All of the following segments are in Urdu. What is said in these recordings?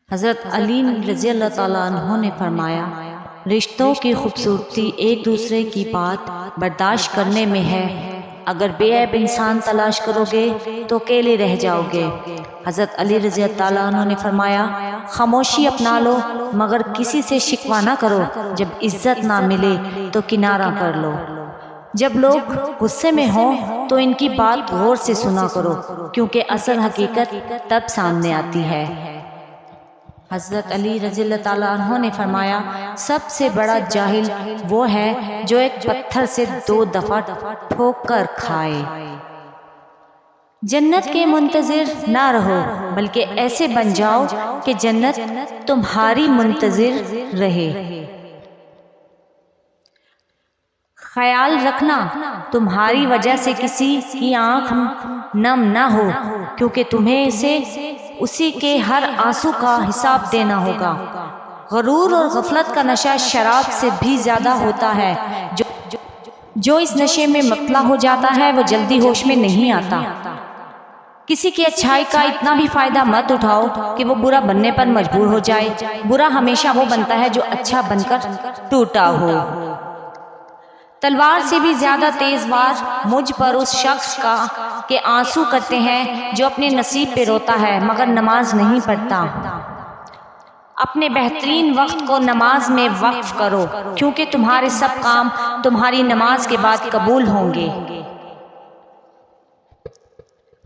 حضرت علی رضی اللہ تعالیٰ عنہ نے فرمایا، رشتوں کی خوبصورتی ایک دوسرے کی بات برداشت کرنے میں ہے۔ اگر بے عیب انسان تلاش کرو گے تو اکیلے رہ جاؤ گے۔ حضرت علی رضی اللہ تعالیٰ عنہ نے فرمایا، خاموشی اپنا لو مگر کسی سے شکوہ نہ کرو، جب عزت نہ ملے تو کنارہ کر لو۔ جب لوگ غصے میں ہوں تو ان کی بات غور سے سنا کرو، کیونکہ اصل حقیقت تب سامنے آتی ہے۔ حضرت علی رضی اللہ تعالیٰ عنہ نے فرمایا، سب سے بڑا جاہل وہ ہے جو ایک پتھر سے 2 دفعہ ٹھوک کر کھائے۔ جنت کے منتظر نہ رہو بلکہ ایسے بن جاؤ کہ جنت تمہاری منتظر رہے۔ خیال رکھنا تمہاری وجہ سے کسی کی آنکھ نم نہ ہو، کیونکہ تمہیں اسی کے ہر آنسو کا حساب دینا ہوگا۔ غرور اور غفلت کا نشہ شراب سے بھی زیادہ ہوتا ہے۔ جو اس نشے میں مبتلا ہو جاتا ہے وہ جلدی ہوش میں نہیں آتا۔ کسی کی اچھائی کا اتنا بھی فائدہ مت اٹھاؤ کہ وہ برا بننے پر مجبور ہو جائے۔ برا ہمیشہ وہ بنتا ہے جو اچھا بن کر ٹوٹا ہو۔ تلوار سے بھی زیادہ تیز وار مجھ پر اس شخص کا کہ آنسو کرتے ہیں جو اپنے نصیب پہ روتا ہے مگر نماز نہیں پڑھتا۔ اپنے بہترین وقت کو نماز میں وقف کرو، کیونکہ تمہارے سب کام تمہاری نماز کے بعد قبول ہوں گے۔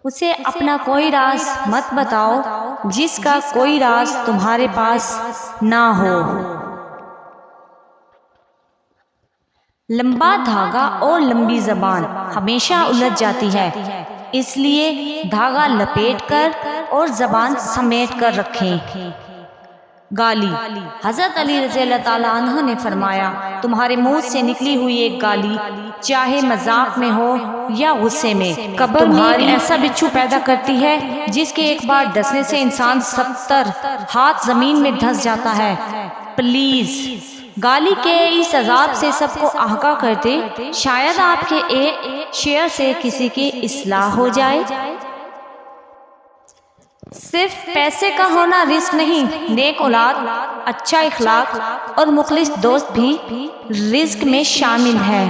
اسے اپنا کوئی راز مت بتاؤ جس کا کوئی راز تمہارے پاس نہ ہو۔ لمبا دھاگا اور لمبی زبان ہمیشہ الجھ جاتی ہے، اس لیے دھاگا لپیٹ کر اور زبان سمیٹ کر رکھیں۔ گالی۔ حضرت علی رضی اللہ تعالیٰ عنہ نے فرمایا، تمہارے منہ سے نکلی ہوئی ایک گالی چاہے مذاق میں ہو یا غصے میں، قبر میں ایک ایسا بچھو پیدا کرتی ہے جس کے ایک بار ڈسنے سے انسان 70 ہاتھ زمین میں دھس جاتا ہے۔ پلیز گالی کے اس عذاب سے سب کو آگاہ کر دے، شاید آپ کے ایک شیئر سے کسی کی اصلاح ہو جائے۔ صرف پیسے کا ہونا رزق نہیں، نیک اولاد، اچھا اخلاق اور مخلص دوست بھی رزق میں شامل ہے۔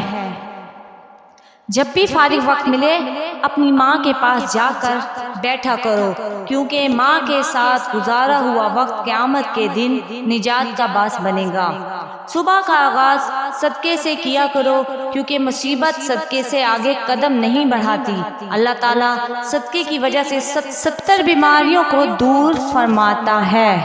جب بھی فارغ وقت ملے اپنی ماں کے پاس جا کر بیٹھا کرو، کیونکہ ماں کے ساتھ گزارا ہوا وقت قیامت کے دن نجات کا باعث بنے گا۔ صبح کا آغاز صدقے سے کیا کرو، کیونکہ مصیبت صدقے سے آگے قدم نہیں بڑھاتی۔ اللہ تعالیٰ صدقے کی وجہ سے 70 بیماریوں کو دور فرماتا ہے۔